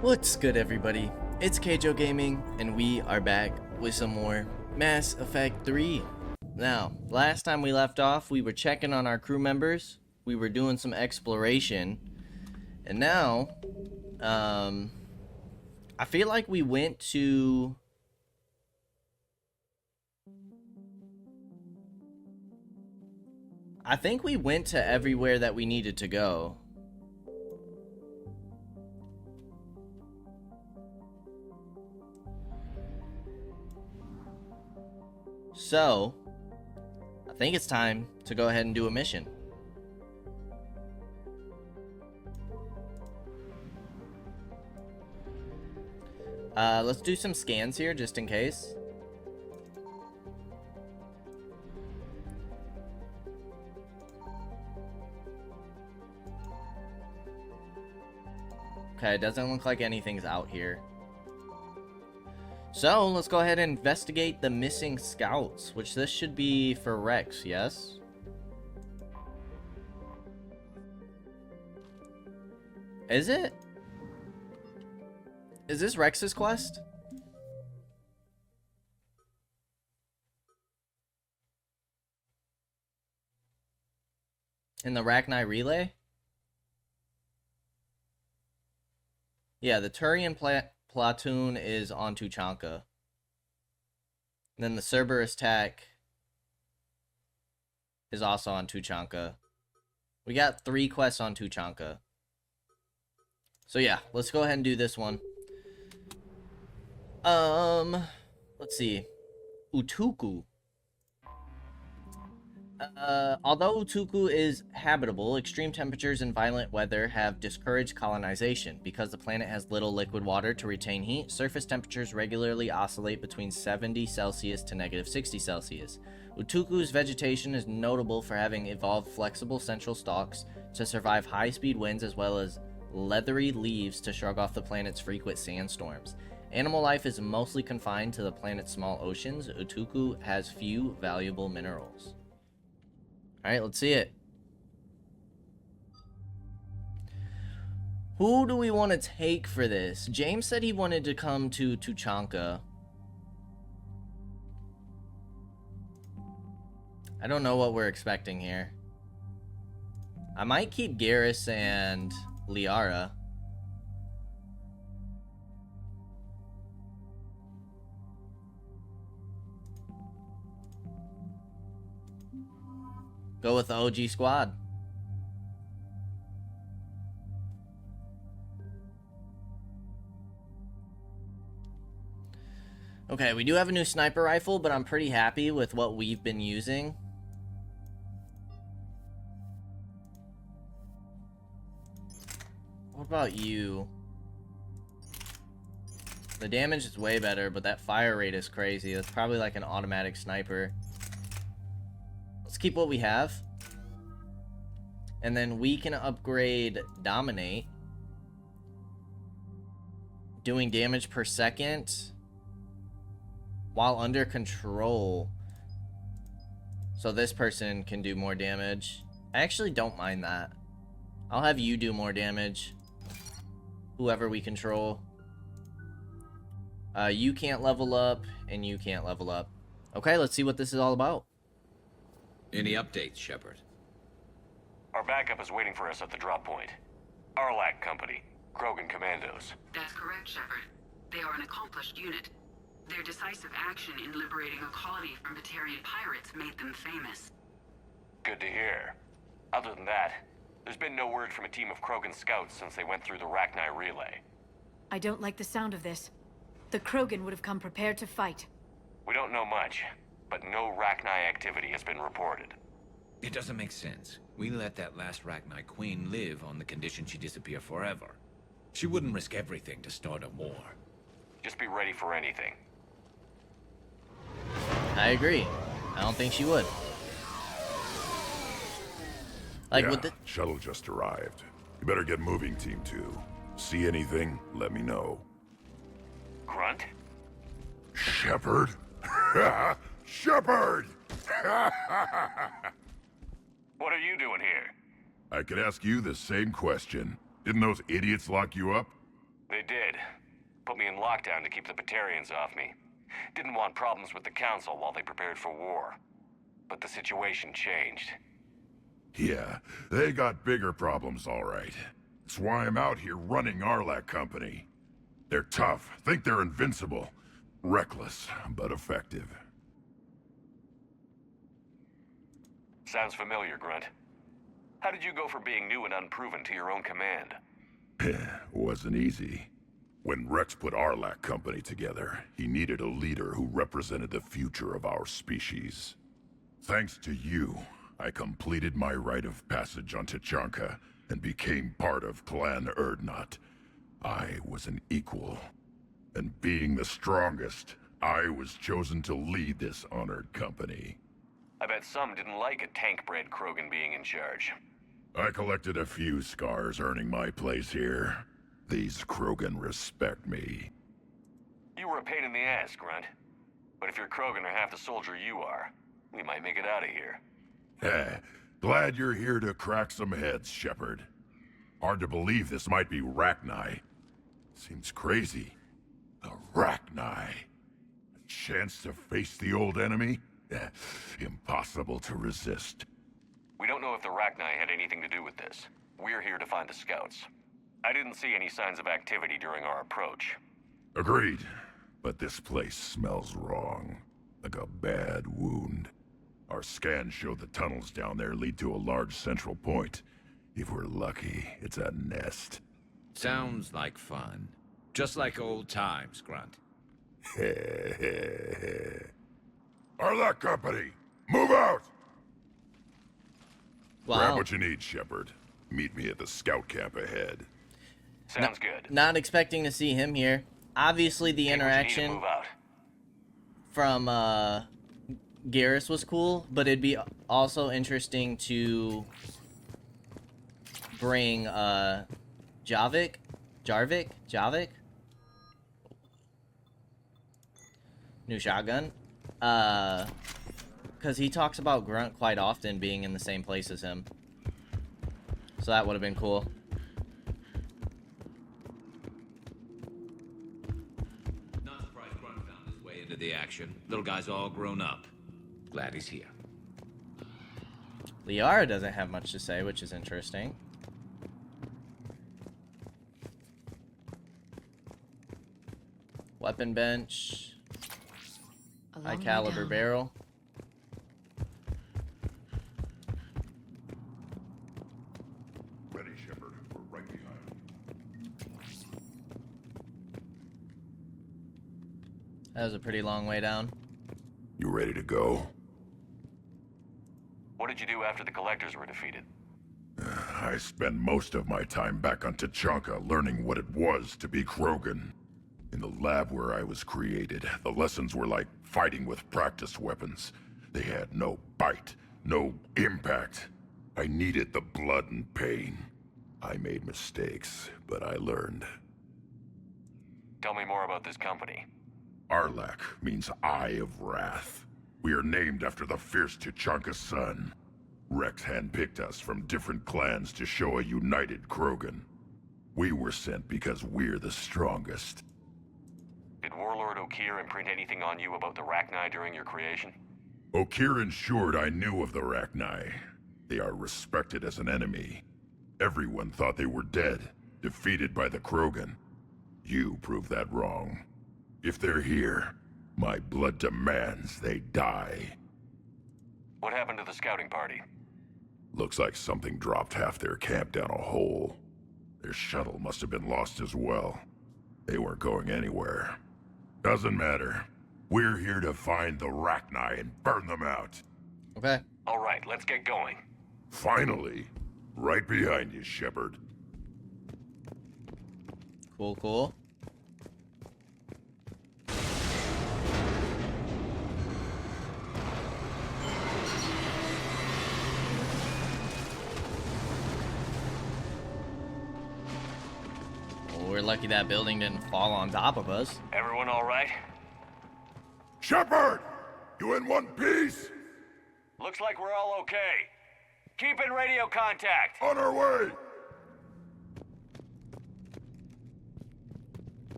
What's good, everybody? It's Kaige-O Gaming, and we are back with some more Mass Effect 3. Now, last time we left off, we were checking on our crew members, we were doing some exploration, and now, I feel like we went to... I think we went to everywhere that we needed to go. So, I think it's time to go ahead and do a mission. Let's do some scans here, just in case. Okay, it doesn't look like anything's out here. So, let's go ahead and investigate the missing scouts, which this should be for Rex, yes? Is it? Is this Rex's quest? In the Rachni Relay? Yeah, the Turian platoon is on Tuchanka. Then the Cerberus TAC is also on Tuchanka. We got 3 quests on Tuchanka. So yeah, let's go ahead and do this one. Let's see. Utuku. Although Utuku is habitable, extreme temperatures and violent weather have discouraged colonization. Because the planet has little liquid water to retain heat, surface temperatures regularly oscillate between 70 Celsius to negative 60 Celsius. Utuku's vegetation is notable for having evolved flexible central stalks to survive high-speed winds, as well as leathery leaves to shrug off the planet's frequent sandstorms. Animal life is mostly confined to the planet's small oceans. Utuku has few valuable minerals. Alright, let's see it. Who do we want to take for this? James said he wanted to come to Tuchanka. I don't know what we're expecting here. I might keep Garrus and Liara. Go with the OG squad. Okay, we do have a new sniper rifle, but I'm pretty happy with what we've been using. What about you? The damage is way better, but that fire rate is crazy. That's probably like an automatic sniper. Let's keep what we have. And then we can upgrade Dominate. Doing damage per second while under control. So this person can do more damage. I actually don't mind that. I'll have you do more damage. Whoever we control. You can't level up, and you can't level up. Okay, let's see what this is all about. Any updates, Shepard? Our backup is waiting for us at the drop point. Arlac Company, Krogan Commandos. That's correct, Shepard. They are an accomplished unit. Their decisive action in liberating a colony from Batarian pirates made them famous. Good to hear. Other than that, there's been no word from a team of Krogan scouts since they went through the Rachni Relay. I don't like the sound of this. The Krogan would have come prepared to fight. We don't know much, but no Rachni activity has been reported. It doesn't make sense. We let that last Rachni Queen live on the condition she disappear forever. She wouldn't risk everything to start a war. Just be ready for anything. I agree. I don't think she would. Like yeah, with the shuttle just arrived. You better get moving, Team 2. See anything, let me know. Grunt? Shepard? Shepard! What are you doing here? I could ask you the same question. Didn't those idiots lock you up? They did. Put me in lockdown to keep the Batarians off me. Didn't want problems with the Council while they prepared for war. But the situation changed. Yeah, they got bigger problems, all right. That's why I'm out here running Arlac Company. They're tough, think they're invincible. Reckless, but effective. Sounds familiar, Grunt. How did you go from being new and unproven to your own command? Wasn't easy. When Rex put Arlac Company together, he needed a leader who represented the future of our species. Thanks to you, I completed my rite of passage on Tachanka and became part of Clan Erdnot. I was an equal. And being the strongest, I was chosen to lead this honored company. I bet some didn't like a tank-bred Krogan being in charge. I collected a few scars earning my place here. These Krogan respect me. You were a pain in the ass, Grunt. But if your Krogan are half the soldier you are, we might make it out of here. Glad you're here to crack some heads, Shepard. Hard to believe this might be Rachni. Seems crazy. The Rachni. A chance to face the old enemy? Impossible to resist. We don't know if the Rachni had anything to do with this. We're here to find the scouts. I didn't see any signs of activity during our approach. Agreed. But this place smells wrong. Like a bad wound. Our scans show the tunnels down there lead to a large central point. If we're lucky, it's a nest. Sounds like fun. Just like old times, Grunt. Arlac Company, move out! Grab Wow. what you need, Shepard. Meet me at the scout camp ahead. Sounds good. Not expecting to see him here. Obviously, the Take what you need to interaction move out. from Garrus was cool, but it'd be also interesting to bring Jarvik, new shotgun, because he talks about Grunt quite often being in the same place as him, so that would have been cool. Not surprised Grunt found his way into the action. Little guy's all grown up. Glad he's here. Liara doesn't have much to say, which is interesting. Weapon bench. A High long way caliber down. barrel. Ready, Shepard. We're right behind. That was a pretty long way down. You ready to go? What did you do after the Collectors were defeated? I spent most of my time back on Tachanka learning what it was to be Krogan. In the lab where I was created, the lessons were like fighting with practice weapons. They had no bite, no impact. I needed the blood and pain. I made mistakes, but I learned. Tell me more about this company. Arlac means Eye of Wrath. We are named after the fierce Tachanka sun. Rex handpicked us from different clans to show a united Krogan. We were sent because we're the strongest. Did Warlord Okeer imprint anything on you about the Rachni during your creation? Okeer ensured I knew of the Rachni. They are respected as an enemy. Everyone thought they were dead, defeated by the Krogan. You proved that wrong. If they're here, my blood demands they die. What happened to the scouting party? Looks like something dropped half their camp down a hole. Their shuttle must have been lost as well. They weren't going anywhere. Doesn't matter. We're here to find the Rachni and burn them out. Okay. All right, let's get going. Finally. Right behind you, Shepard. Cool, cool. Well, we're lucky that building didn't fall on top of us. Everyone all right? Shepard! You in one piece? Looks like we're all okay. Keep in radio contact. On our way!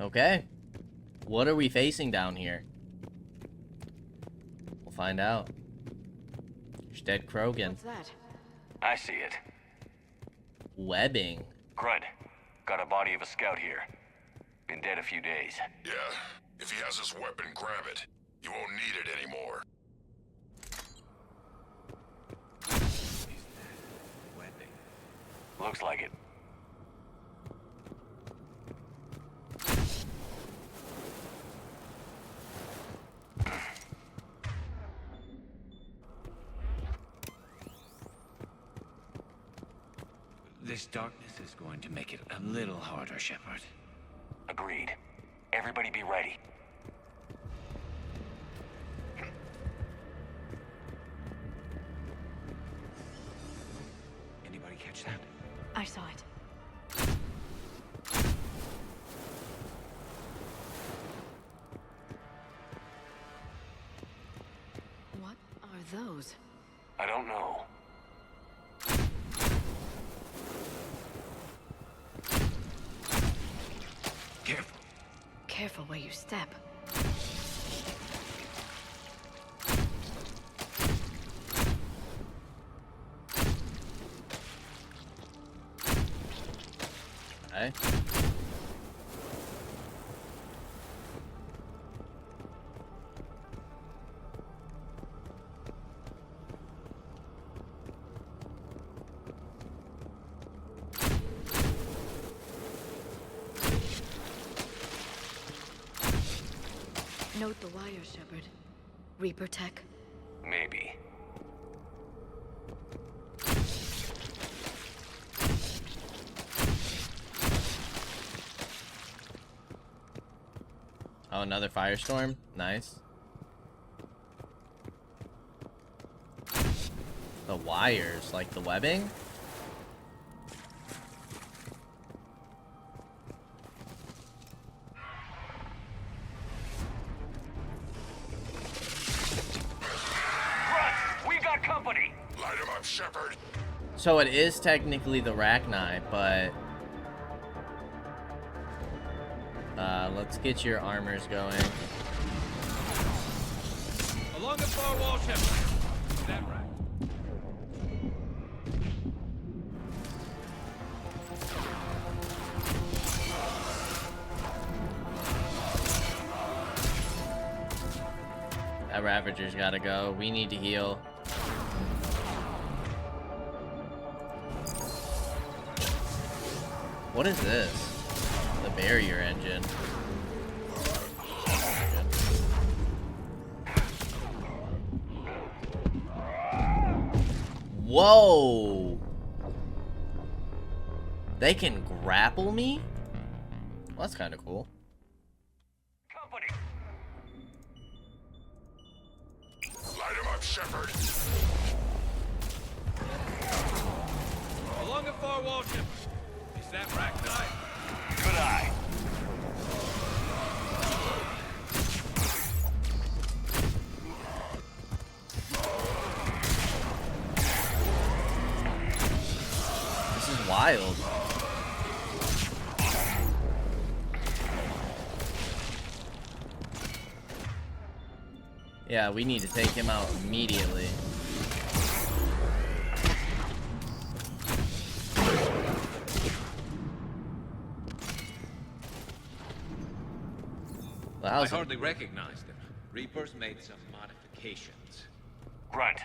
Okay. What are we facing down here? We'll find out. There's dead Krogan. What's that? I see it. Webbing. Grunt, got a body of a scout here. Been dead a few days. Yeah, if he has his weapon, grab it. You won't need it anymore. Webbing. Looks like it. This darkness is going to make it a little harder, Shepard. Agreed. Everybody be ready. Anybody catch that? I saw it. What are those? I don't know. Careful. Careful where you step. Okay. Note the wire, Shepard. Reaper tech. Maybe. Oh, another firestorm? Nice. The wires, like the webbing? Grunt, we got company! Light him up, Shepard. So it is technically the Rachni, but... let's get your armors going. Along the far wall, Shepard. Is that right? That Ravager's gotta go. We need to heal. What is this? The barrier engine. Whoa! They can grapple me? Well, that's kind of cool. Company! Light him up, Shepard. Along the far wall, Shepard. Is that Rachni? Good eye. This is wild. Yeah, we need to take him out immediately. Well, I how's hardly recognized them. Reapers made some modifications. Grunt,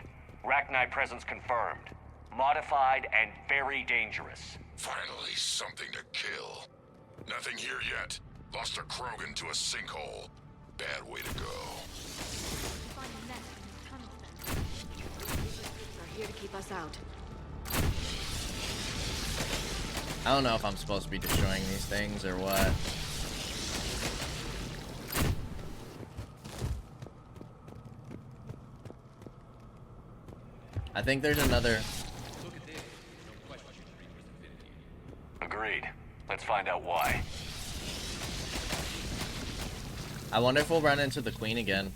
Rachni presence confirmed. Modified and very dangerous. Finally, something to kill. Nothing here yet. Lost a Krogan to a sinkhole. Bad way to go. Find a nest in the tunnels, then. Reapers are here to keep us out. I don't know if I'm supposed to be destroying these things or what. I think there's another... Look at this. No question Reapers have been here. Agreed. Let's find out why. I wonder if we'll run into the Queen again.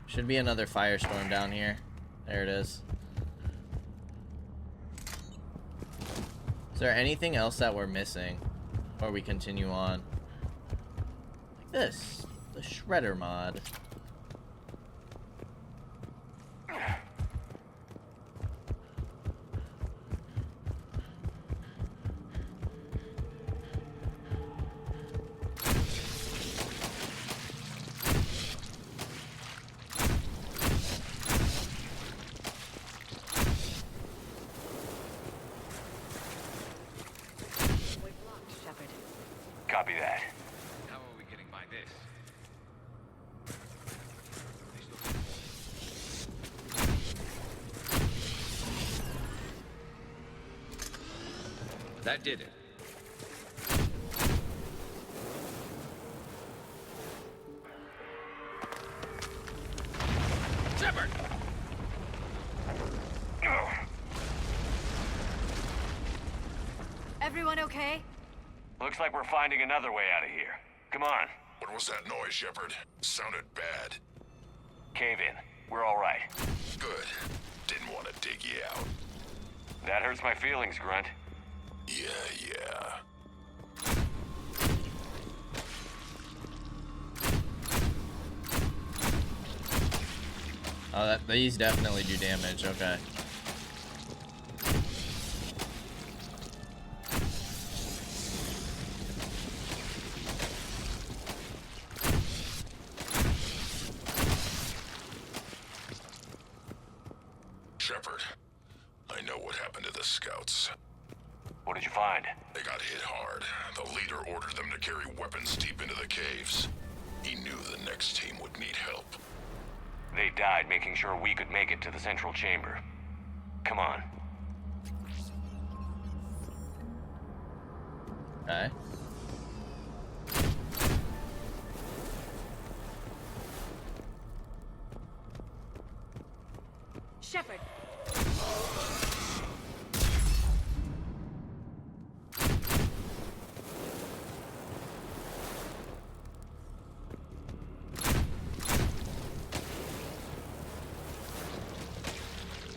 Should be another firestorm down here. There it is. Is there anything else that we're missing? before we continue on. Like this. The Shredder mod. Copy that. How are we getting by this? That did it. Shepard! Everyone okay? Looks like we're finding another way out of here. Come on. What was that noise, Shepard? Sounded bad. Cave in. We're all right. Good. Didn't want to dig you out. That hurts my feelings, Grunt. Yeah. Oh, these definitely do damage. Okay. Shepard, I know what happened to the scouts. What did you find? They got hit hard. The leader ordered them to carry weapons deep into the caves. He knew the next team would need help. They died making sure we could make it to the central chamber. Come on. Okay. Shepard.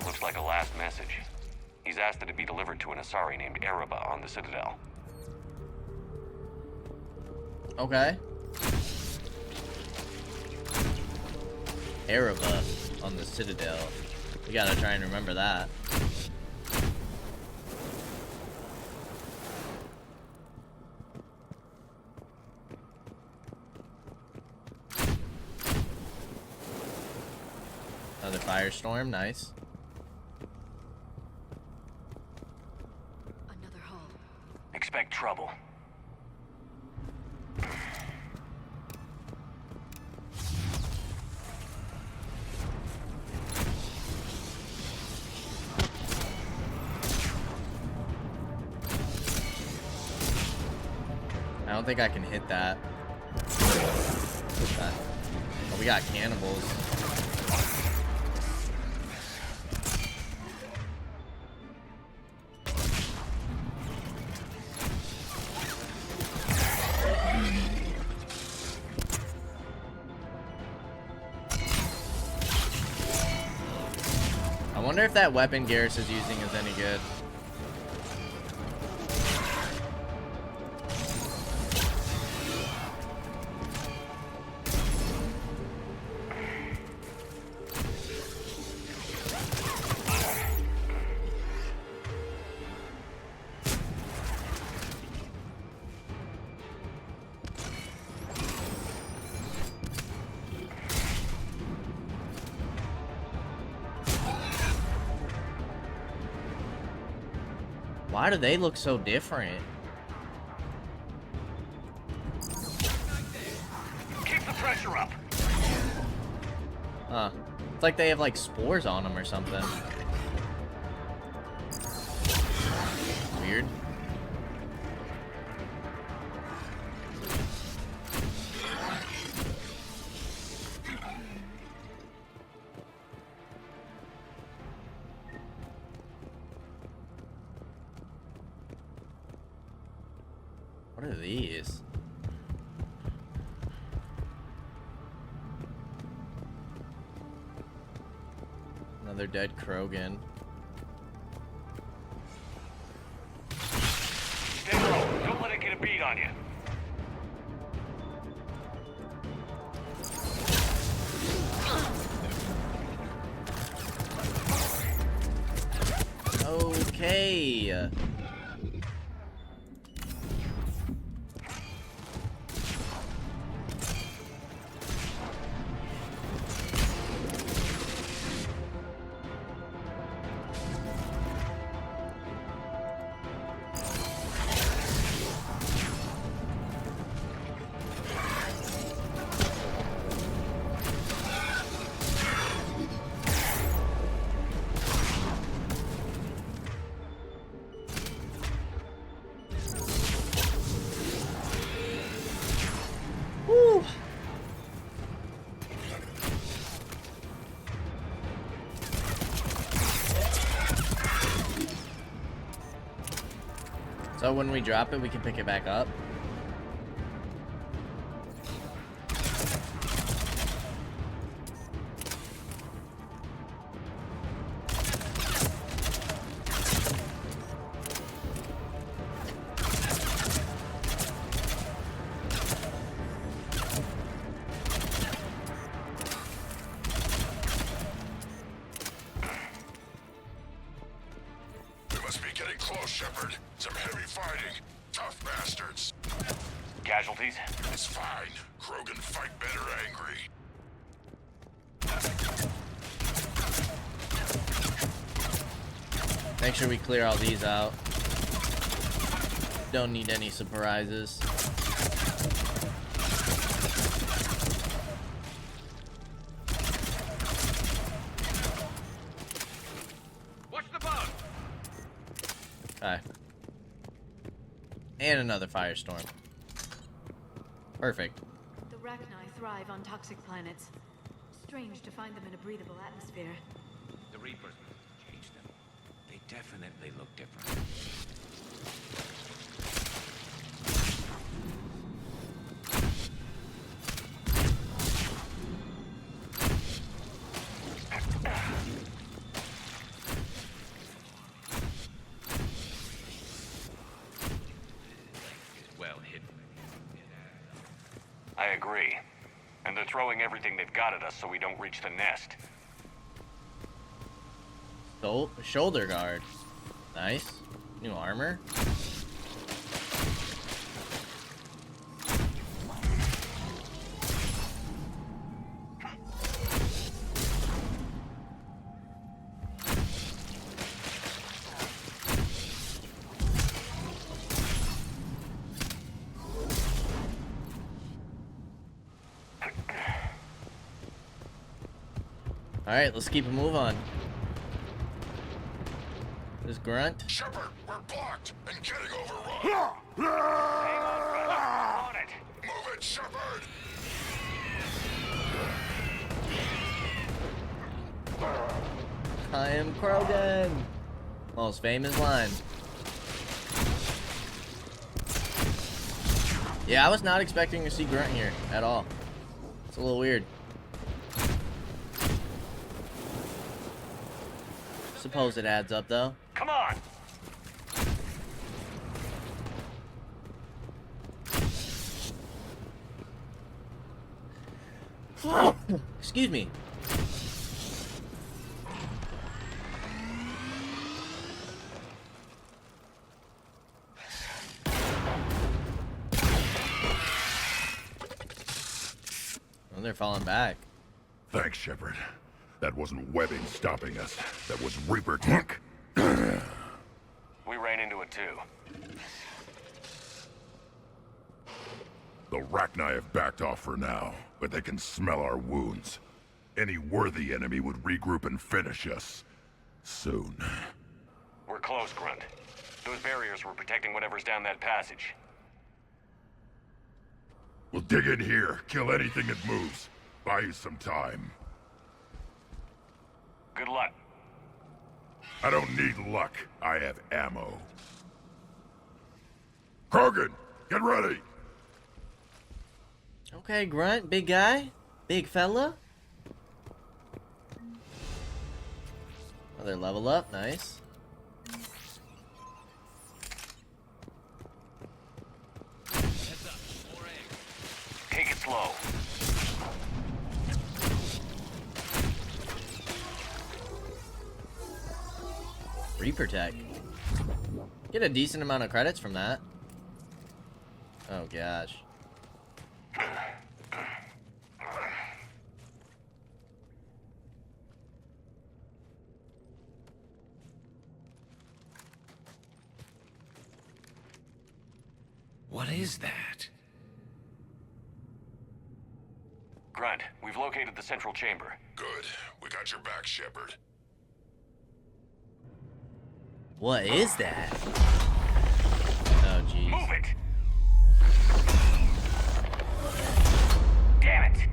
Looks like a last message. He's asked that it be delivered to an Asari named Ereba on the Citadel. Okay. Ereba on the Citadel. We gotta try and remember that. Another firestorm, nice. Another hull. Expect trouble. I don't think I can hit that. Oh, we got cannibals. I wonder if that weapon Garrus is using is any good. Why do they look so different? Keep the pressure up. Huh. It's like they have like spores on them or something. Weird. What are these? Another dead Krogan. Stay low. Don't let it get a beat on on you. Okay. Woo. So when we drop it, we can pick it back up. We must be getting close, Shepard. Some heavy fighting. Tough bastards. Casualties? It's fine. Krogan fight better angry. Make sure we clear all these out. Don't need any surprises. Watch the boat! Okay. And another firestorm. Perfect. The Rachni thrive on toxic planets. Strange to find them in a breathable atmosphere. The Reapers changed them. They definitely look different. Well hidden. I agree. And they're throwing everything they've got at us so we don't reach the nest. Shoulder guard. Nice. New armor. Alright, let's keep a move on. This grunt. Shepard, we're blocked and getting overrun. Hang on, brother. On it. Move it, Shepard. I am Krogan. Most famous line. Yeah, I was not expecting to see Grunt here at all. It's a little weird. Suppose it adds up though. Come on! Excuse me. Oh, they're falling back. Thanks, Shepard. That wasn't webbing stopping us. That was Reaper tech. We ran into it too. The Rachni have backed off for now, but they can smell our wounds. Any worthy enemy would regroup and finish us. Soon. We're close, Grunt. Those barriers were protecting whatever's down that passage. We'll dig in here, kill anything that moves. Buy you some time. Good luck. I don't need luck. I have ammo. Krogan, get ready! Okay, Grunt, big guy, big fella. Another level up, nice. low. Reaper tech. Get a decent amount of credits from that. Oh gosh. What is that? Grunt, we've located the central chamber. Good. We got your back, Shepard. What is that? Oh jeez. Move it! Damn it!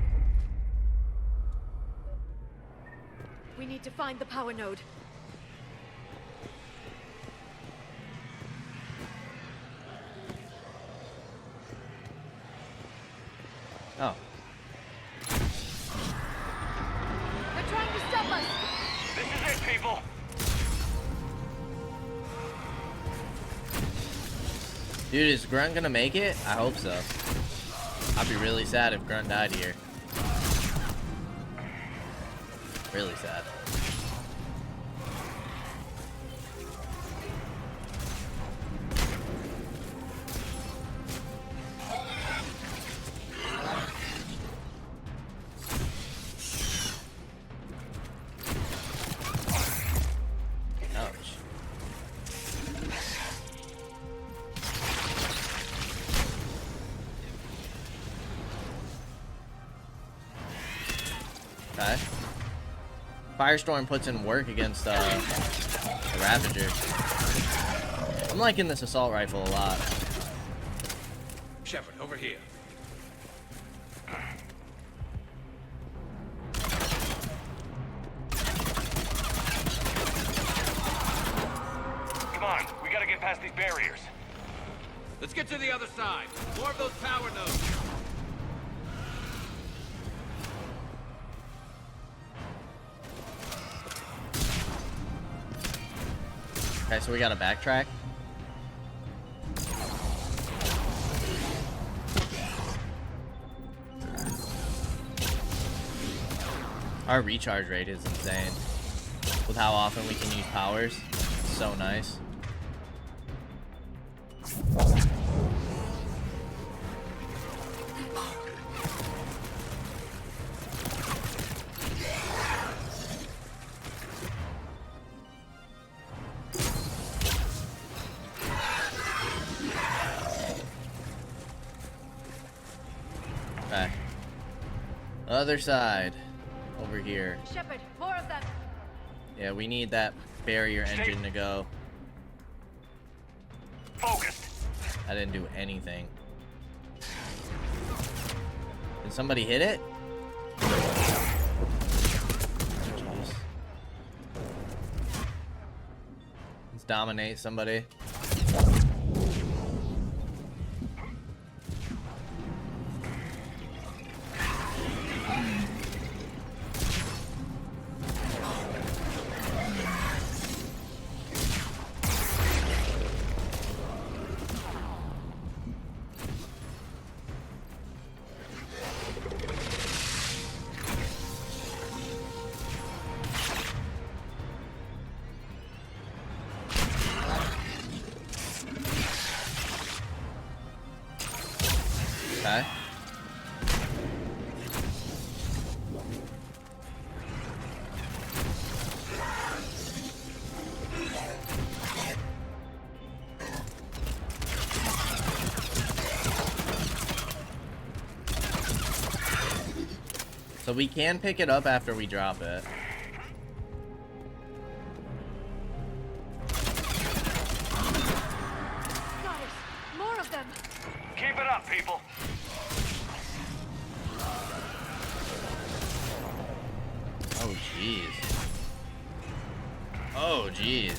We need to find the power node. Oh. They're trying to stop us! This is it, people! Dude, is Grunt gonna make it? I hope so. I'd be really sad if Grunt died here. Really sad. Ouch. Okay. Firestorm puts in work against the Ravager. I'm liking this assault rifle a lot. Shepard, over here. Come on, we gotta get past these barriers. Let's get to the other side. More of those power nodes. Okay, so we gotta backtrack. Our recharge rate is insane. With how often we can use powers. It's so nice. Okay. Other side. Over here. Shepard, more of them! Yeah, we need that barrier engine to go. Focused. I didn't do anything. Did somebody hit it? Jeez. Let's dominate somebody. Okay. So we can pick it up after we drop it. Got it! More of them! Keep it up, people. Oh, jeez. Oh, jeez.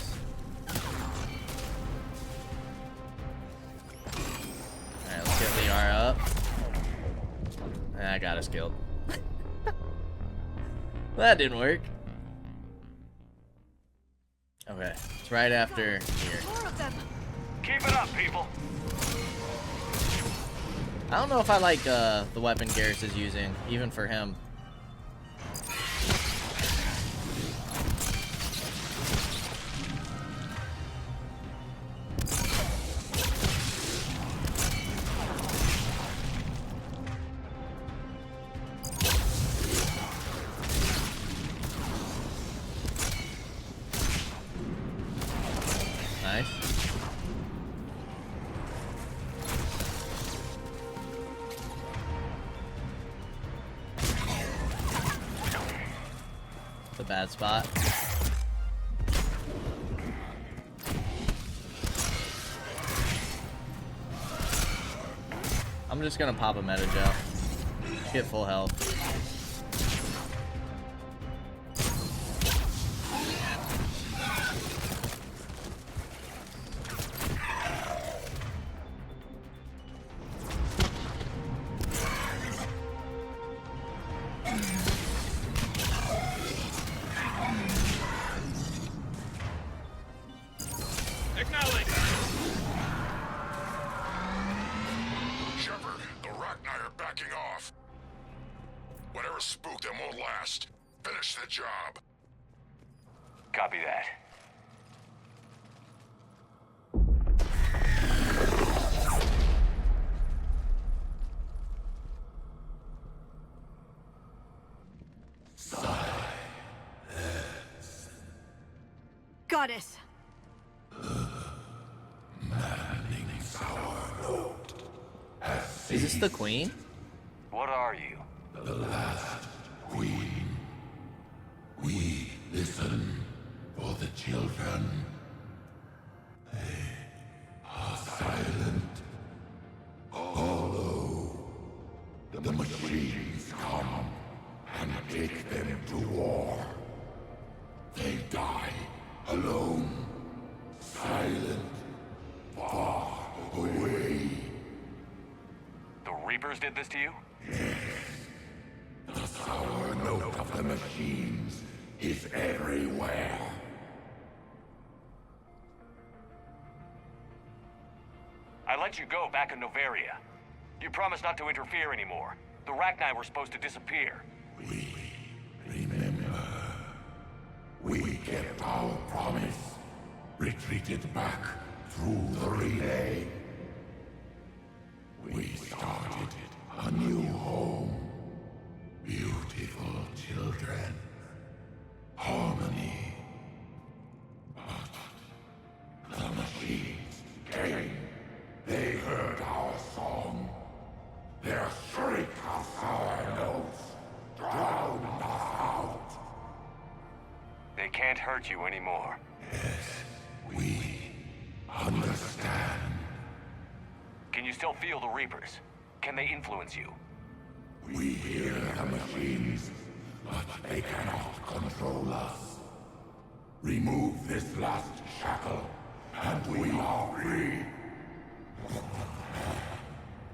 Alright, let's get Liara up. I got us killed. That didn't work. Okay, it's right after here. More of them! Keep it up, people. I don't know if I like the weapon Garrus is using, even for him. Nice. The bad spot. I'm just gonna pop a meta gel. Get full health. Acknowledge! Shepard, the Rachni are backing off. Whatever spooked them won't last. Finish the job. Copy that. Goddess! Is this the queen? What are you? Queen, we listen for the children. They are silent. Although the machines come and take them to war, they die alone, silent, far away. The Reapers did this to you? The sour note of the machines is everywhere. I let you go back in Novaria. You promised not to interfere anymore. The Rachni were supposed to disappear. We remember. We kept our promise. Retreated back through the relay. We started a new home. Beautiful children. Harmony. But the machines came. They heard our song. Their shriek of sour notes drowned us out. They can't hurt you anymore. We understand. Can you still feel the Reapers? Can they influence you? We hear the machines, but they cannot control us. Remove this last shackle, and we are free.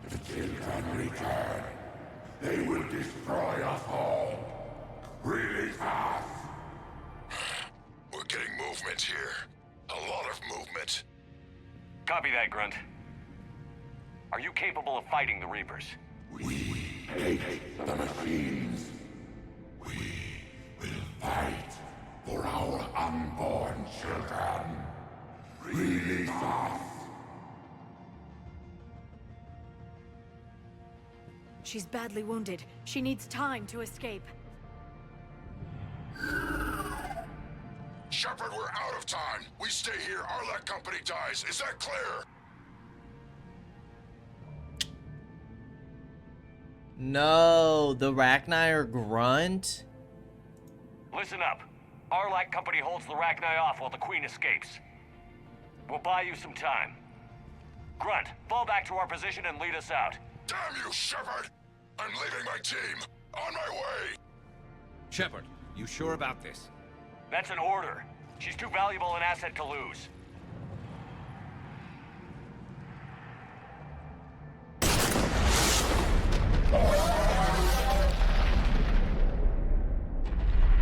The children return. They will destroy us all. Release us. We're getting movement here. A lot of movement. Copy that, Grunt. Are you capable of fighting the Reapers? We hate the machines. We will fight for our unborn children. Release us. She's badly wounded. She needs time to escape. Shepard, we're out of time. We stay here, Arlec Company dies. Is that clear? No, the Rachni are Grunt? Listen up. Arlac Company holds the Rachni off while the Queen escapes. We'll buy you some time. Grunt, fall back to our position and lead us out. Damn you, Shepard! I'm leaving my team. On my way. Shepard, you sure about this? That's an order. She's too valuable an asset to lose.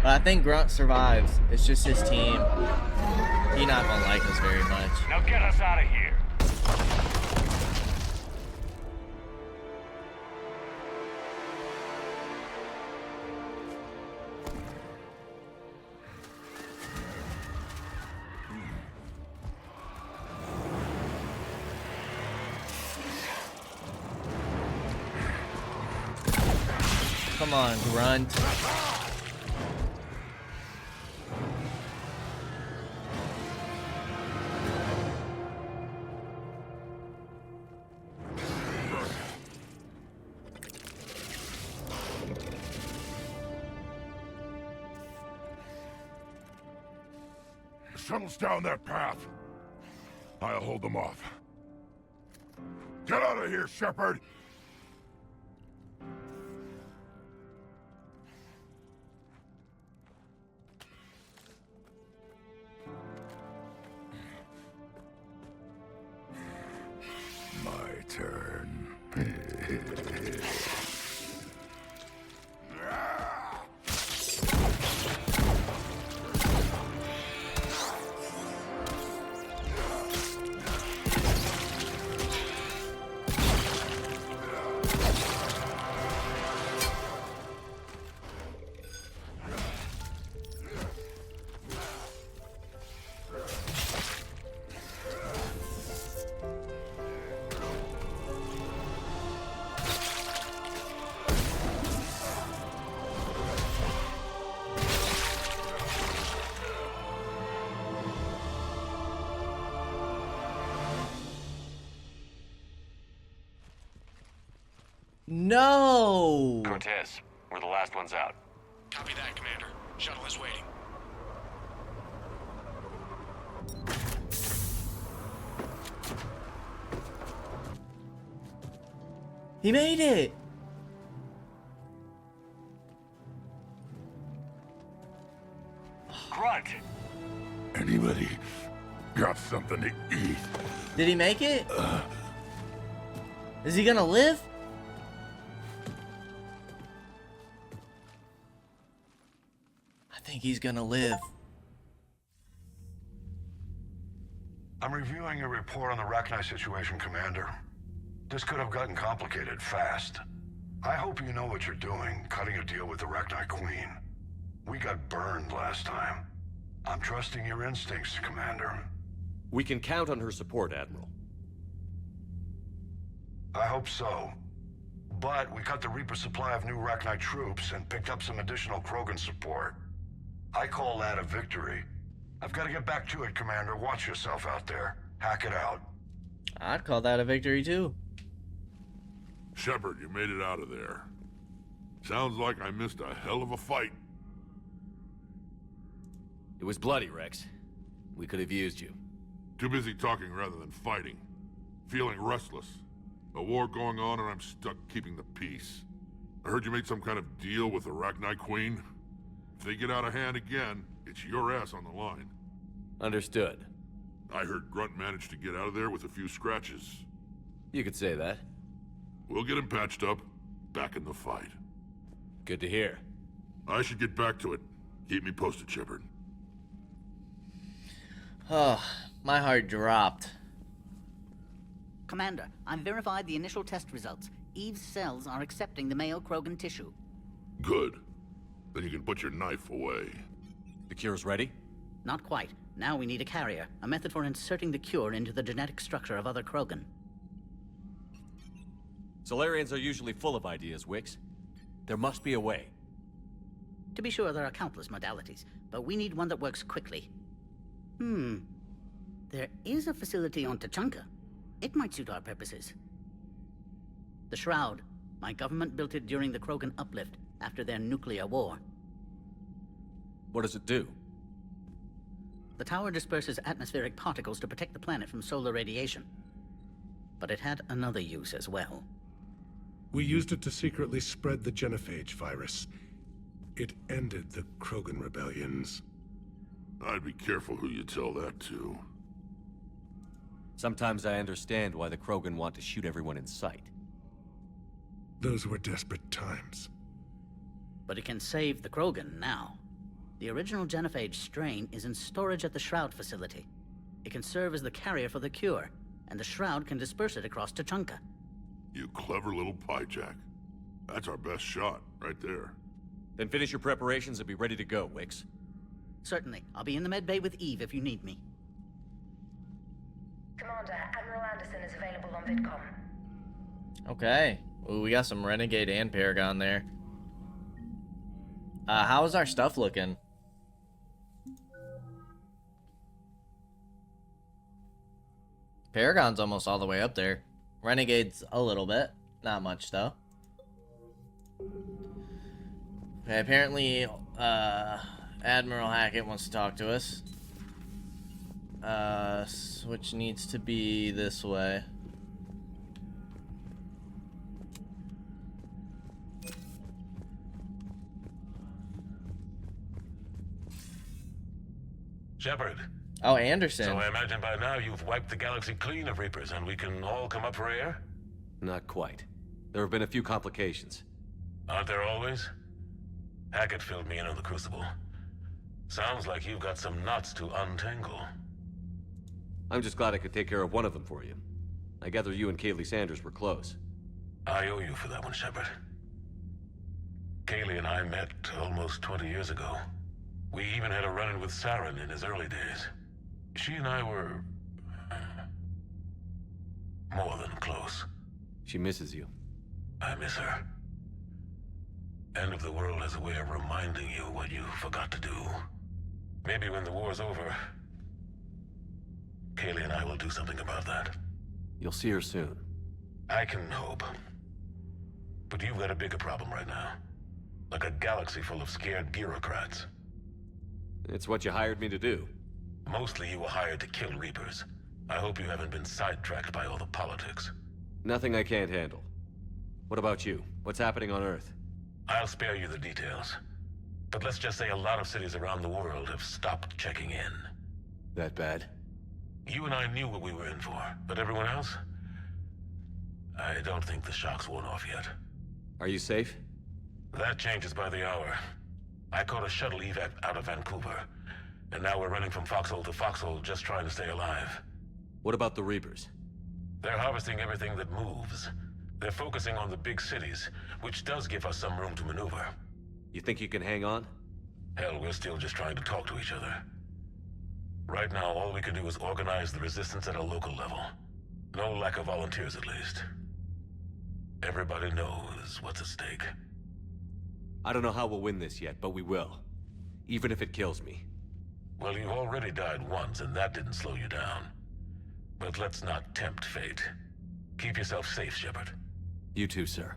But I think Grunt survives. It's just his team. He not gonna like us very much. Now get us out of here. Come on, Grunt. The shuttle's down that path. I'll hold them off. Get out of here, Shepard! My turn. No! Cortez, we're the last ones out. Copy that, Commander. Shuttle is waiting. He made it! Grunt! Anybody got something to eat? Did he make it? Is he gonna live? I think he's gonna live. I'm reviewing your report on the Rachni situation, Commander. This could have gotten complicated fast. I hope you know what you're doing, cutting a deal with the Rachni Queen. We got burned last time. I'm trusting your instincts, Commander. We can count on her support, Admiral. I hope so. But we cut the Reaper supply of new Rachni troops and picked up some additional Krogan support. I call that a victory. I've got to get back to it, Commander. Watch yourself out there. Hack it out. I'd call that a victory too. Shepard, you made it out of there. Sounds like I missed a hell of a fight. It was bloody, Rex. We could have used you. Too busy talking rather than fighting. Feeling restless. A war going on and I'm stuck keeping the peace. I heard you made some kind of deal with the Rachni Queen. If they get out of hand again, it's your ass on the line. Understood. I heard Grunt managed to get out of there with a few scratches. You could say that. We'll get him patched up, back in the fight. Good to hear. I should get back to it. Keep me posted, Shepard. Oh, my heart dropped. Commander, I've verified the initial test results. Eve's cells are accepting the male Krogan tissue. Good. Then you can put your knife away. The cure's ready? Not quite. Now we need a carrier, a method for inserting the cure into the genetic structure of other Krogan. Solarians are usually full of ideas, Wix. There must be a way. To be sure, there are countless modalities, but we need one that works quickly. There is a facility on Tachanka. It might suit our purposes. The Shroud. My government built it during the Krogan uplift, after their nuclear war. What does it do? The tower disperses atmospheric particles to protect the planet from solar radiation. But it had another use as well. We used it to secretly spread the genophage virus. It ended the Krogan rebellions. I'd be careful who you tell that to. Sometimes I understand why the Krogan want to shoot everyone in sight. Those were desperate times. But it can save the Krogan now. The original genophage strain is in storage at the Shroud facility. It can serve as the carrier for the cure, and the Shroud can disperse it across Tachanka. You clever little piejack. That's our best shot, right there. Then finish your preparations and be ready to go, Wix. Certainly. I'll be in the med bay with Eve if you need me. Commander, Admiral Anderson is available on VidCom. Okay. Ooh, we got some Renegade and Paragon there. How is our stuff looking? Paragon's almost all the way up there. Renegade's a little bit. Not much, though. Okay, apparently, Admiral Hackett wants to talk to us. Which needs to be this way. Shepard. Oh, Anderson. So I imagine by now you've wiped the galaxy clean of Reapers and we can all come up for air? Not quite. There have been a few complications. Aren't there always? Hackett filled me in on the Crucible. Sounds like you've got some knots to untangle. I'm just glad I could take care of one of them for you. I gather you and Kaylee Sanders were close. I owe you for that one, Shepard. Kaylee and I met almost 20 years ago. We even had a run-in with Saren in his early days. She and I were... more than close. She misses you. I miss her. End of the world has a way of reminding you what you forgot to do. Maybe when the war's over, Kaylee and I will do something about that. You'll see her soon. I can hope. But you've got a bigger problem right now. Like a galaxy full of scared bureaucrats. It's what you hired me to do. Mostly you were hired to kill Reapers. I hope you haven't been sidetracked by all the politics. Nothing I can't handle. What about you? What's happening on Earth? I'll spare you the details. But let's just say a lot of cities around the world have stopped checking in. That bad? You and I knew what we were in for, but everyone else? I don't think the shock's worn off yet. Are you safe? That changes by the hour. I caught a shuttle evac out of Vancouver, and now we're running from foxhole to foxhole just trying to stay alive. What about the Reapers? They're harvesting everything that moves. They're focusing on the big cities, which does give us some room to maneuver. You think you can hang on? Hell, we're still just trying to talk to each other. Right now, all we can do is organize the resistance at a local level. No lack of volunteers, at least. Everybody knows what's at stake. I don't know how we'll win this yet, but we will. Even if it kills me. Well, you already died once, and that didn't slow you down. But let's not tempt fate. Keep yourself safe, Shepard. You too, sir.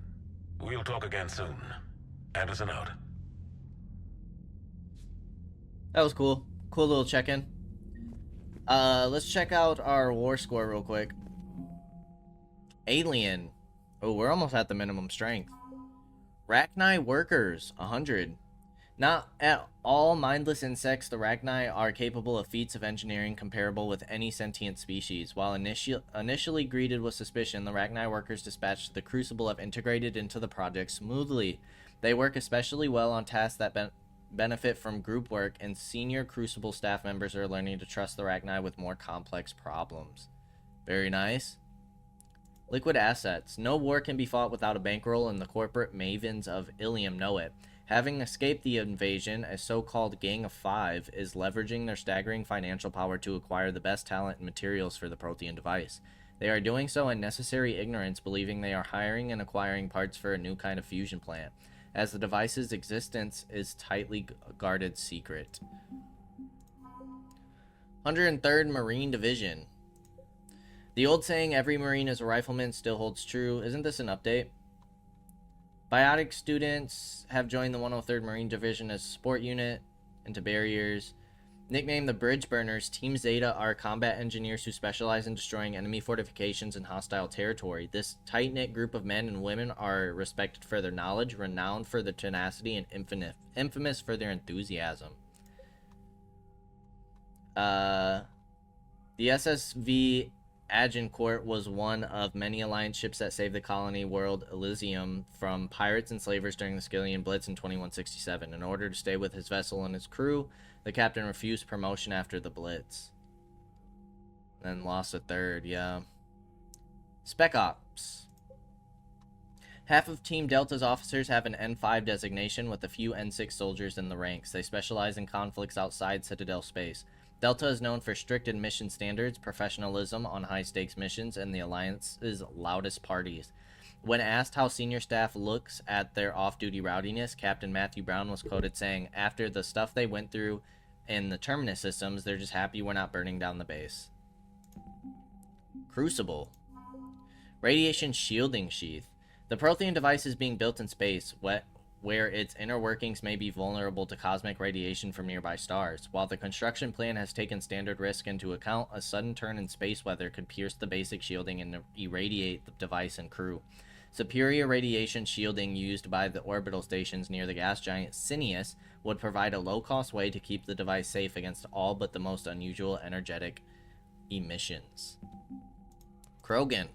We'll talk again soon. Anderson out. That was cool. Cool little check-in. Let's check out our war score real quick. Alien. Oh, we're almost at the minimum strength. Rachni workers, 100. Not at all mindless insects, the Rachni are capable of feats of engineering comparable with any sentient species. While initially greeted with suspicion, the Rachni workers dispatched to the Crucible have integrated into the project smoothly. They work especially well on tasks that benefit from group work, and senior Crucible staff members are learning to trust the Rachni with more complex problems. Very nice. Liquid assets. No war can be fought without a bankroll, and the corporate mavens of Ilium know it. Having escaped the invasion, a so-called Gang of Five is leveraging their staggering financial power to acquire the best talent and materials for the Protean device. They are doing so in necessary ignorance, believing they are hiring and acquiring parts for a new kind of fusion plant, as the device's existence is tightly guarded secret. 103rd Marine Division. The old saying, every Marine is a rifleman, still holds true. Isn't this an update? Biotic students have joined the 103rd Marine Division as a support unit into barriers. Nicknamed the Bridge Burners, Team Zeta are combat engineers who specialize in destroying enemy fortifications in hostile territory. This tight-knit group of men and women are respected for their knowledge, renowned for their tenacity, and infamous for their enthusiasm. The SSV Agincourt was one of many Alliance ships that saved the colony world Elysium from pirates and slavers during the Skillian Blitz in 2167. In order to stay with his vessel and his crew, the captain refused promotion after the Blitz. Then lost a third, yeah. Spec Ops. Half of Team Delta's officers have an N5 designation, with a few N6 soldiers in the ranks. They specialize in conflicts outside Citadel space. Delta is known for strict admission standards, professionalism on high-stakes missions, and the Alliance's loudest parties. When asked how senior staff looks at their off-duty rowdiness, Captain Matthew Brown was quoted saying, "After the stuff they went through in the Terminus systems, they're just happy we're not burning down the base." Crucible. Radiation shielding sheath. The Prothean device is being built in space, where its inner workings may be vulnerable to cosmic radiation from nearby stars. While the construction plan has taken standard risk into account, a sudden turn in space weather could pierce the basic shielding and irradiate the device and crew. Superior radiation shielding used by the orbital stations near the gas giant Sinius would provide a low-cost way to keep the device safe against all but the most unusual energetic emissions. Krogan.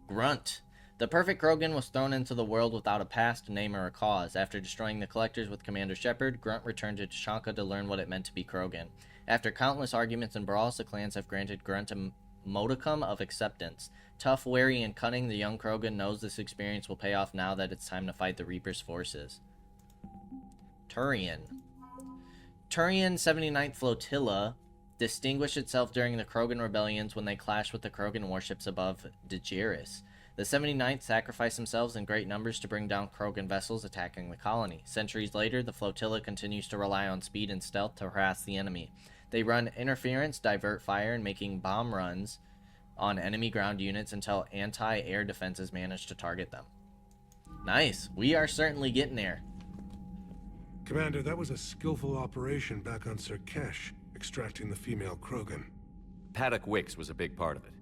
Grunt. The perfect Krogan was thrown into the world without a past, name, or a cause. After destroying the Collectors with Commander Shepard, Grunt returned to Tuchanka to learn what it meant to be Krogan. After countless arguments and brawls, the clans have granted Grunt a modicum of acceptance. Tough, wary, and cunning, the young Krogan knows this experience will pay off now that it's time to fight the Reaper's forces. Turian. Turian 79th Flotilla distinguished itself during the Krogan rebellions when they clashed with the Krogan warships above Daenerys. The 79th sacrificed themselves in great numbers to bring down Krogan vessels attacking the colony. Centuries later, the flotilla continues to rely on speed and stealth to harass the enemy. They run interference, divert fire, and making bomb runs on enemy ground units until anti-air defenses manage to target them. Nice. We are certainly getting there. Commander, that was a skillful operation back on Sirkesh, extracting the female Krogan. Paddock Wicks was a big part of it.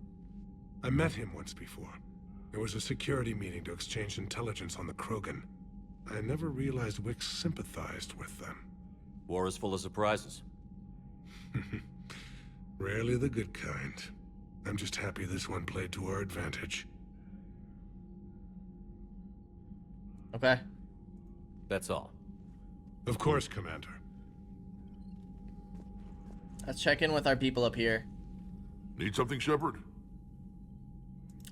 I met him once before. There was a security meeting to exchange intelligence on the Krogan. I never realized Wicks sympathized with them. War is full of surprises. Rarely the good kind. I'm just happy this one played to our advantage. Okay. That's all. Of course, Commander. Let's check in with our people up here. Need something, Shepard?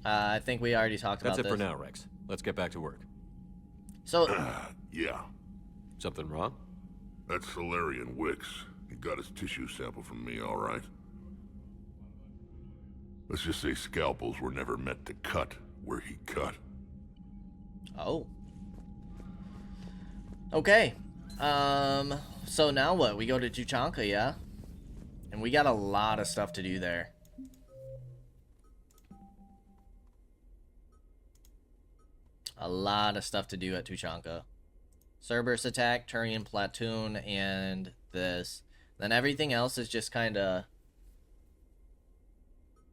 I think we already talked about this. That's it for now, Rex. Let's get back to work. So... yeah. Something wrong? That's Solarian Wicks. He got his tissue sample from me, all right. Let's just say scalpels were never meant to cut where he cut. Oh. Okay. So now what? We go to Tuchanka, yeah? And we got a lot of stuff to do there. A lot of stuff to do at Tuchanka. Cerberus attack, Turian platoon, and this. Then everything else is just kind of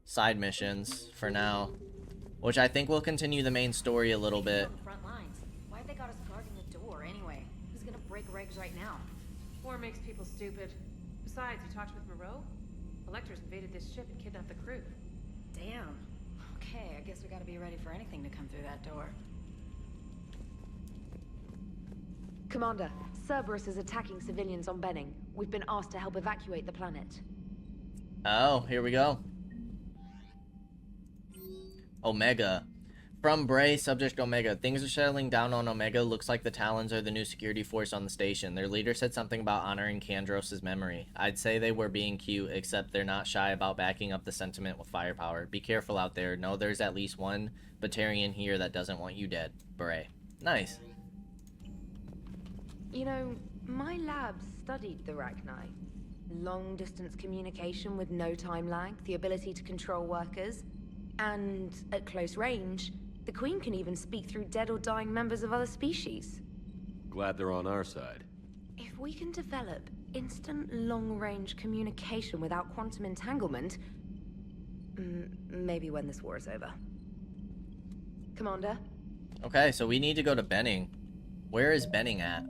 side missions for now, which I think will continue the main story a little bit. Front lines. Why'd they got us guarding the door anyway? Who's gonna break regs right now? War makes people stupid. Besides, you talked with Moreau? Electors invaded this ship and kidnapped the crew. Damn. Okay, I guess we gotta be ready for anything to come through that door. Commander, Cerberus is attacking civilians on Benning. We've been asked to help evacuate the planet. Oh, here we go. Omega. From Bray, Subject Omega. Things are settling down on Omega. Looks like the Talons are the new security force on the station. Their leader said something about honoring Kandros' memory. I'd say they were being cute, except they're not shy about backing up the sentiment with firepower. Be careful out there. Know there's at least one Batarian here that doesn't want you dead. Bray. Nice. You know, my lab studied the Rachni. Long-distance communication with no time lag, the ability to control workers, and at close range, the Queen can even speak through dead or dying members of other species. Glad they're on our side. If we can develop instant long-range communication without quantum entanglement, maybe when this war is over. Commander? Okay, so we need to go to Benning. Where is Benning at?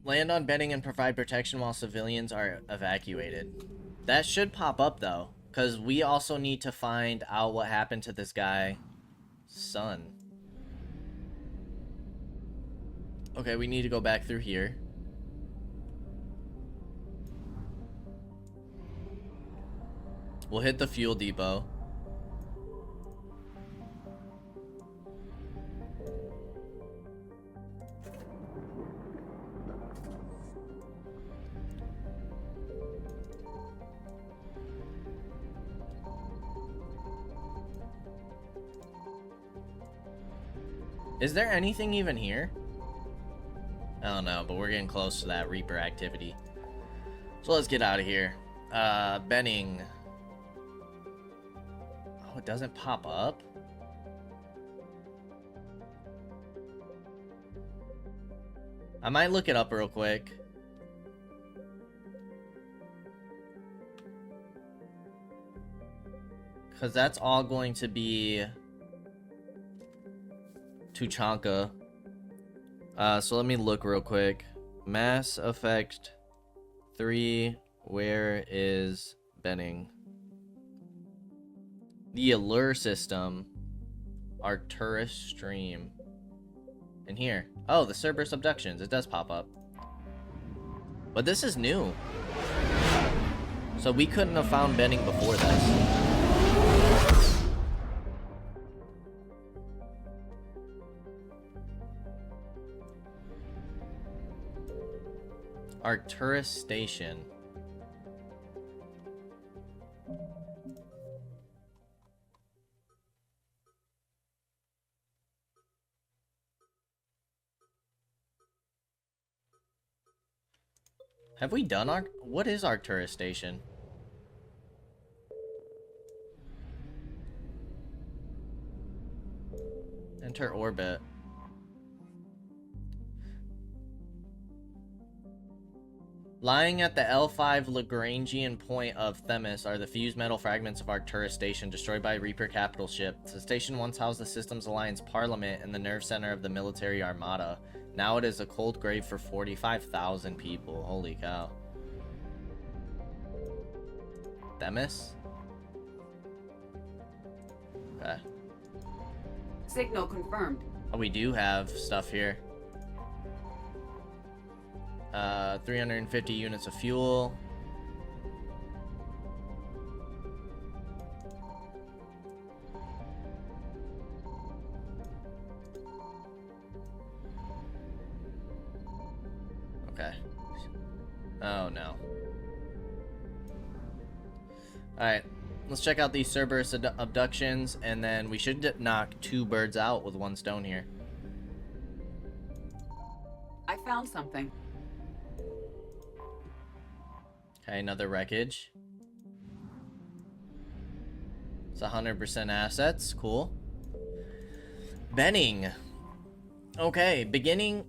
Land on Benning and provide protection while civilians are evacuated. That should pop up though, because we also need to find out what happened to this guy's son. Okay, we need to go back through here. We'll hit the fuel depot. Is there anything even here? I don't know, but we're getting close to that Reaper activity. So let's get out of here. Benning. Oh, it doesn't pop up? I might look it up real quick. Because that's all going to be Tuchanka. So let me look real quick. Mass Effect 3, where is Benning? The Allure System, Arcturus Stream. In here. Oh, the Cerberus Abductions. It does pop up. But this is new. So we couldn't have found Benning before this. Arcturus Station. Have we done what is Arcturus Station? Enter orbit. Lying at the L5 Lagrangian point of Themis are the fused metal fragments of Arcturus Station destroyed by Reaper capital ship. The station once housed the Systems Alliance Parliament and the nerve center of the military armada. Now it is a cold grave for 45,000 people. Holy cow. Themis? Okay. Signal confirmed. Oh, we do have stuff here. 350 units of fuel. Okay. Oh no. Alright, let's check out these Cerberus abductions, and then we should knock 2 birds out with 1 stone here. I found something. Okay, another wreckage. It's 100% assets. Cool. Benning. Okay, Benning,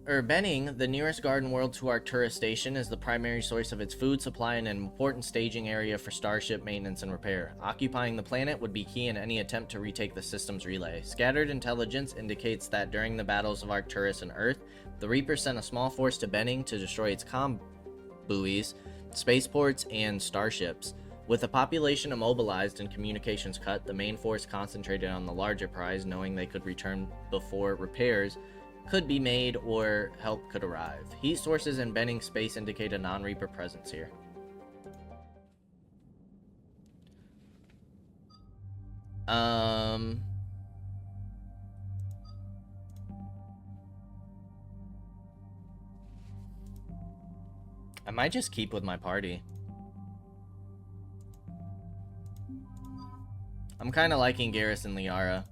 the nearest garden world to Arcturus Station, is the primary source of its food supply and an important staging area for starship maintenance and repair. Occupying the planet would be key in any attempt to retake the system's relay. Scattered intelligence indicates that during the battles of Arcturus and Earth, the Reaper sent a small force to Benning to destroy its comm buoys, spaceports, and starships. With the population immobilized and communications cut, the main force concentrated on the larger prize, knowing they could return before repairs could be made or help could arrive. Heat sources in Benning space indicate a non-Reaper presence here. I might just keep with my party. I'm kind of liking Garrus and Liara.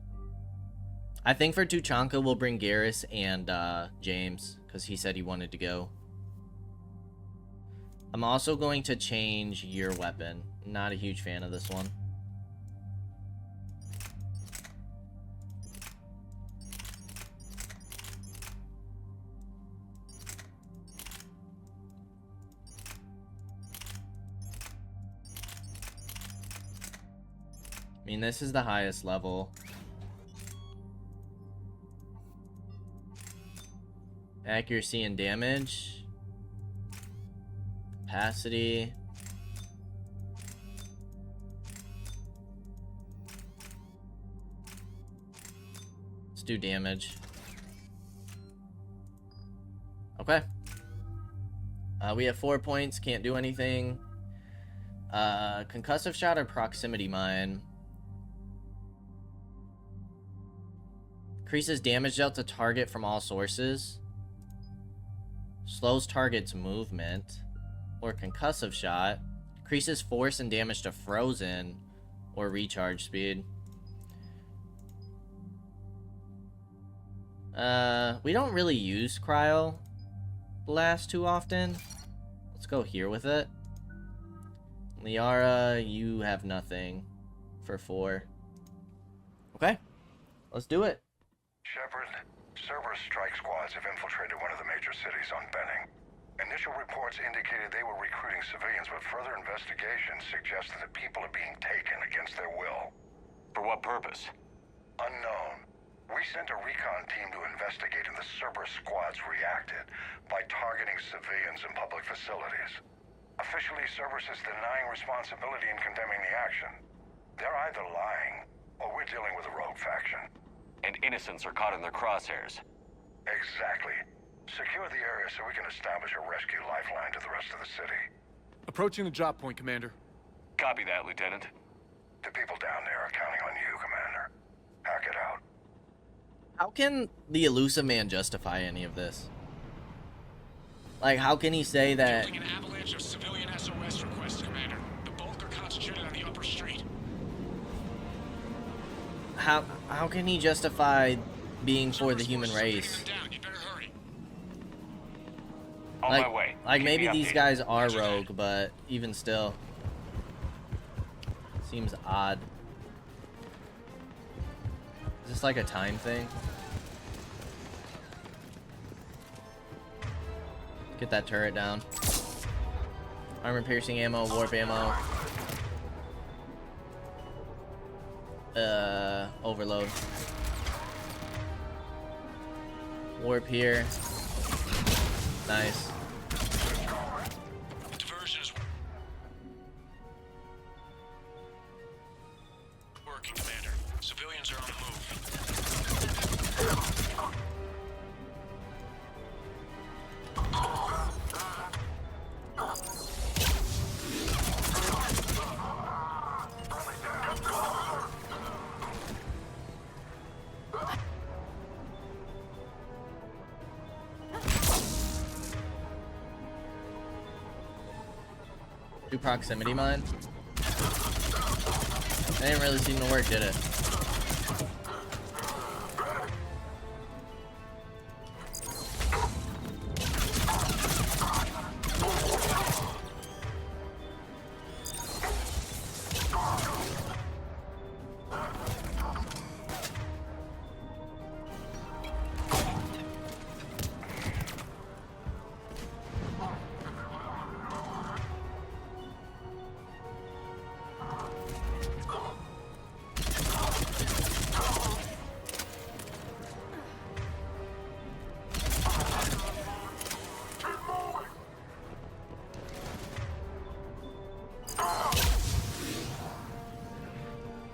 I think for Tuchanka we'll bring Garrus and James, because he said he wanted to go. I'm also going to change your weapon. Not a huge fan of this one. I mean, this is the highest level. Accuracy and damage. Capacity. Let's do damage. Okay. We have 4 points, can't do anything. Concussive shot or proximity mine. Increases damage dealt to target from all sources. Slows target's movement. Or concussive shot. Increases force and damage to frozen. Or recharge speed. We don't really use cryo blast too often. Let's go here with it. Liara, you have nothing for 4. Okay, let's do it. Shepard, Cerberus strike squads have infiltrated one of the major cities on Benning. Initial reports indicated they were recruiting civilians, but further investigation suggests that the people are being taken against their will. For what purpose? Unknown. We sent a recon team to investigate, and the Cerberus squads reacted by targeting civilians in public facilities. Officially, Cerberus is denying responsibility and condemning the action. They're either lying, or we're dealing with a rogue faction. And innocents are caught in their crosshairs. Exactly. Secure the area so we can establish a rescue lifeline to the rest of the city. Approaching the drop point, Commander. Copy that, Lieutenant. The people down there are counting on you, Commander. Hack it out. How can the elusive man justify any of this? Like, how can he say that... Fielding an avalanche of civilian SOS requests, Commander. The bulk are concentrated on the upper street. How can he justify being for the human race? On my way. Like Keep maybe me these updated. guys are rogue, but even still. Seems odd. Is this like a time thing? Get that turret down. Armor piercing ammo, warp ammo. Overload. Warp here. Nice. Diversion is working, Commander. Civilians are on the Do proximity mine? That didn't really seem to work, did it?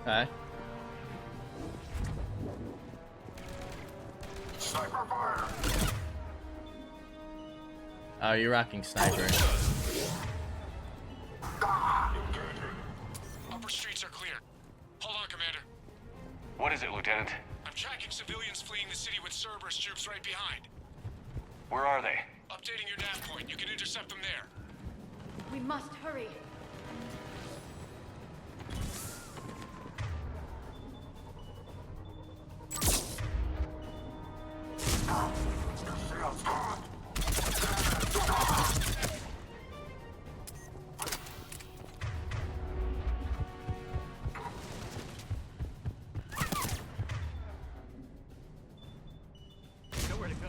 Okay. Sniper fire! Oh, you're rocking sniper. upper streets are clear. Hold on, Commander. What is it, Lieutenant? I'm tracking civilians fleeing the city with Cerberus troops right behind. Where are they? Updating your nav point. You can intercept them there. We must hurry. Nowhere to go.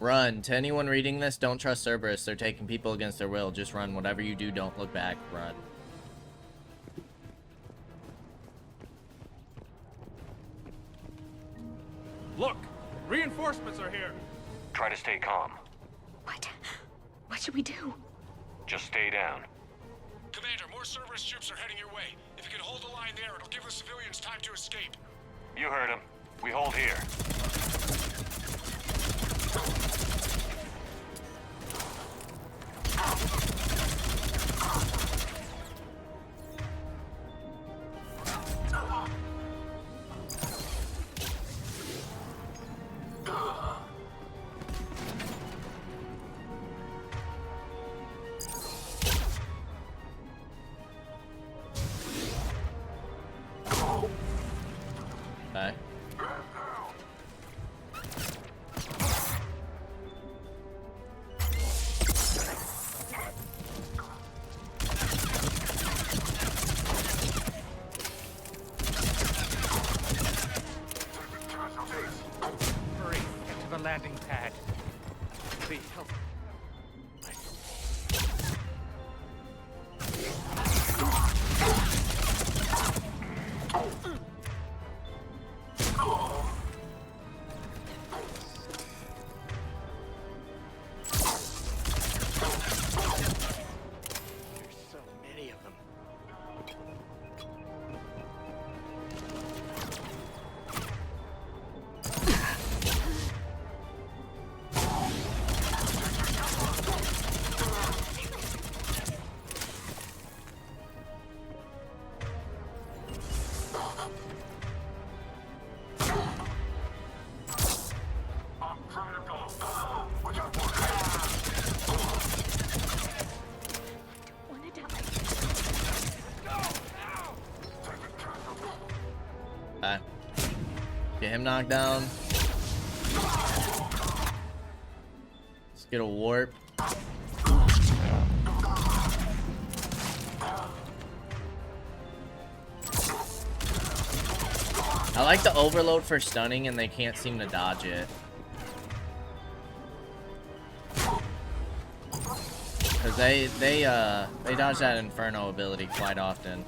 Run. To anyone reading this, don't trust Cerberus. They're taking people against their will. Just run. Whatever you do, don't look back. Run. Look! Reinforcements are here! Try to stay calm. What? What should we do? Just stay down. Commander, more Cerberus troops are heading your way. If you can hold the line there, it'll give the civilians time to escape. You heard him. We hold here. Get him knocked down. Let's get a warp. I like the overload for stunning, and they can't seem to dodge it. Cause they dodge that Inferno ability quite often.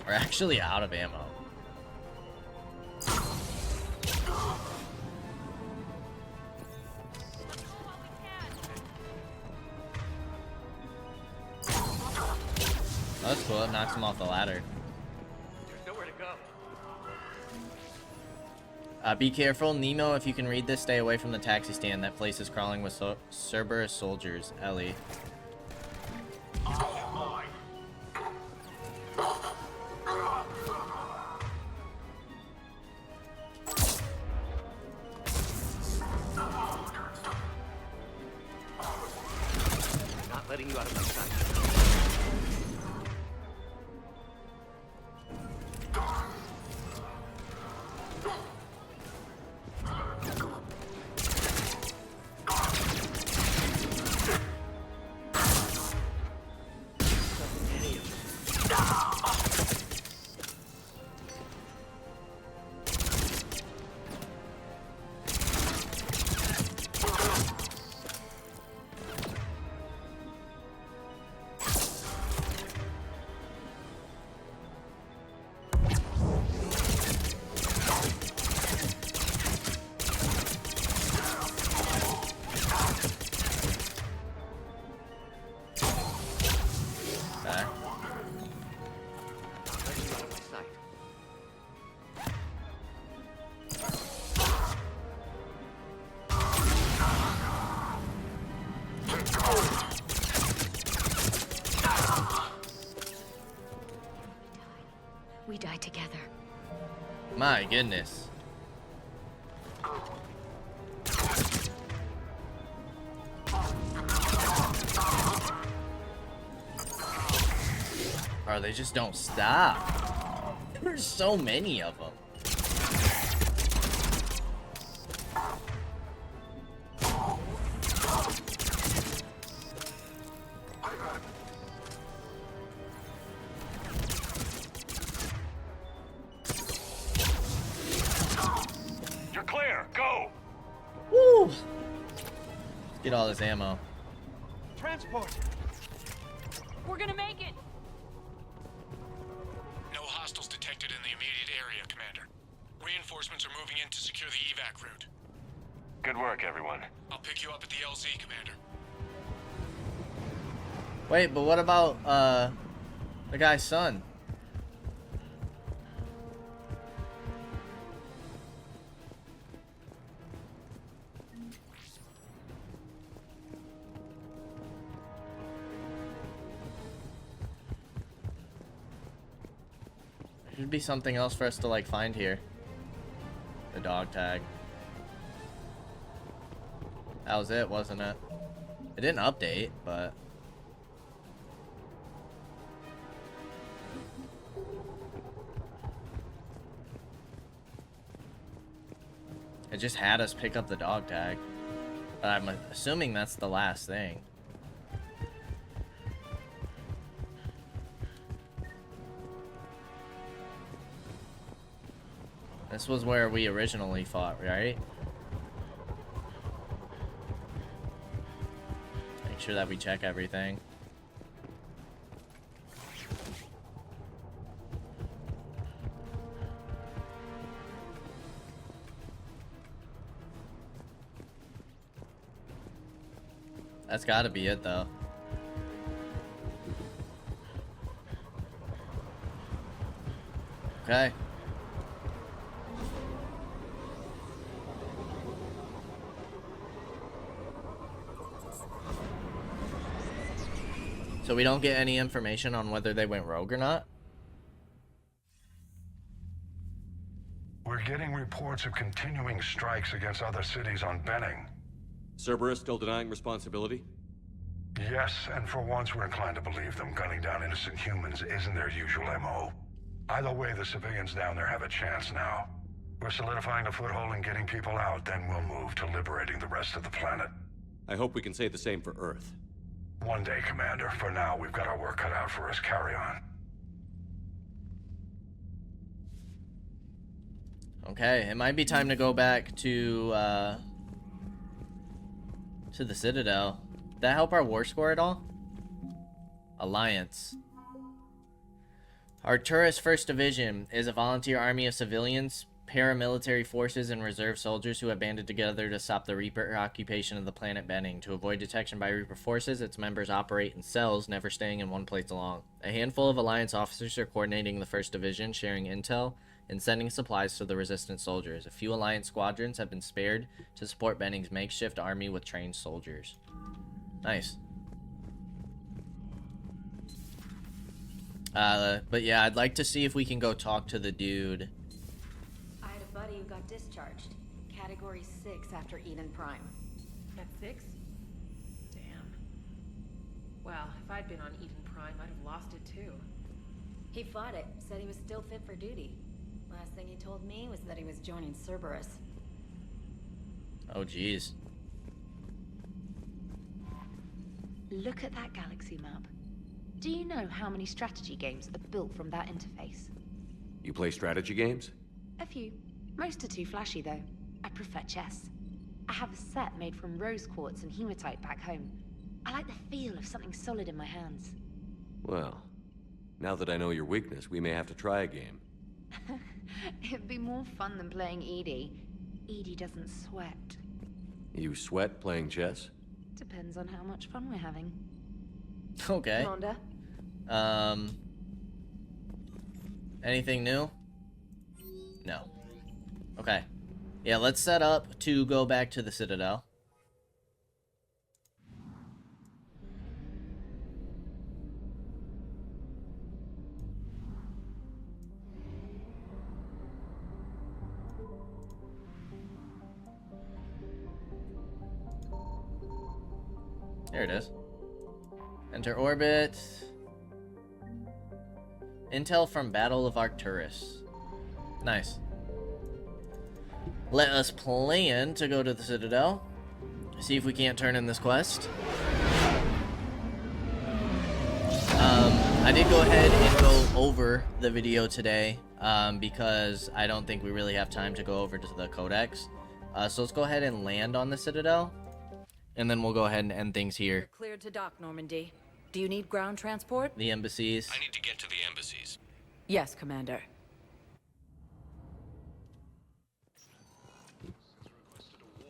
We're actually out of ammo. Oh, that's cool. It knocks him off the ladder. There's nowhere to go. Be careful. Nemo, if you can read this, stay away from the taxi stand. That place is crawling with Cerberus soldiers. Ellie. Not letting you out of my sight. We die together. My goodness. Bro, they just don't stop. There's so many of them. You're clear. Go. Woo! Let's get all this ammo. Transport. We're gonna make it. No hostiles detected in the immediate area, Commander. Reinforcements are moving in to secure the evac route. Good work, everyone. I'll pick you up at the LZ, Commander. Wait, but what about the guy's son? There should be something else for us to like find here. The dog tag. That was it, wasn't it? It didn't update, but it just had us pick up the dog tag. But I'm assuming that's the last thing. This was where we originally fought, right? Make sure that we check everything. That's gotta be it, though. Okay. So we don't get any information on whether they went rogue or not? We're getting reports of continuing strikes against other cities on Benning. Cerberus still denying responsibility? Yes, and for once we're inclined to believe them. Gunning down innocent humans isn't their usual MO. Either way, the civilians down there have a chance now. We're solidifying a foothold and getting people out, then we'll move to liberating the rest of the planet. I hope we can say the same for Earth. One day, Commander. For now, we've got our work cut out for us. Carry on. Okay, it might be time to go back to the Citadel. Did that help our war score at all? Alliance. Arcturus 1st Division is a volunteer army of civilians, paramilitary forces, and reserve soldiers who have banded together to stop the Reaper occupation of the planet Benning. To avoid detection by Reaper forces, its members operate in cells, never staying in one place long. A handful of Alliance officers are coordinating the 1st Division, sharing intel, and sending supplies to the resistant soldiers. A few Alliance squadrons have been spared to support Benning's makeshift army with trained soldiers. Nice. But yeah, I'd like to see if we can go talk to the dude. I had a buddy who got discharged. Category 6 after Eden Prime. At 6? Damn. Well, if I'd been on Eden Prime, I'd have lost it too. He fought it, said he was still fit for duty. Last thing he told me was that he was joining Cerberus. Oh, jeez. Look at that galaxy map. Do you know how many strategy games are built from that interface? You play strategy games? A few. Most are too flashy, though. I prefer chess. I have a set made from rose quartz and hematite back home. I like the feel of something solid in my hands. Well, now that I know your weakness, we may have to try a game. It'd be more fun than playing Edie. Edie doesn't sweat. You sweat playing chess? Depends on how much fun we're having. Okay. Commander? Anything new? No. Okay. Yeah, let's set up to go back to the Citadel. There it is. Enter orbit. Intel from Battle of Arcturus. Nice. Let us plan to go to the Citadel. See if we can't turn in this quest. I did go ahead and go over the video today because I don't think we really have time to go over to the Codex. So let's go ahead and land on the Citadel. And then we'll go ahead and end things here. You're cleared to dock, Normandy. Do you need ground transport? The embassies. I need to get to the embassies. Yes, Commander.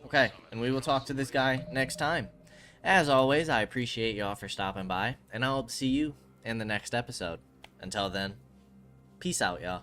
Okay, and we will talk to this guy next time. As always, I appreciate y'all for stopping by, and I hope to see you in the next episode. Until then, peace out, y'all.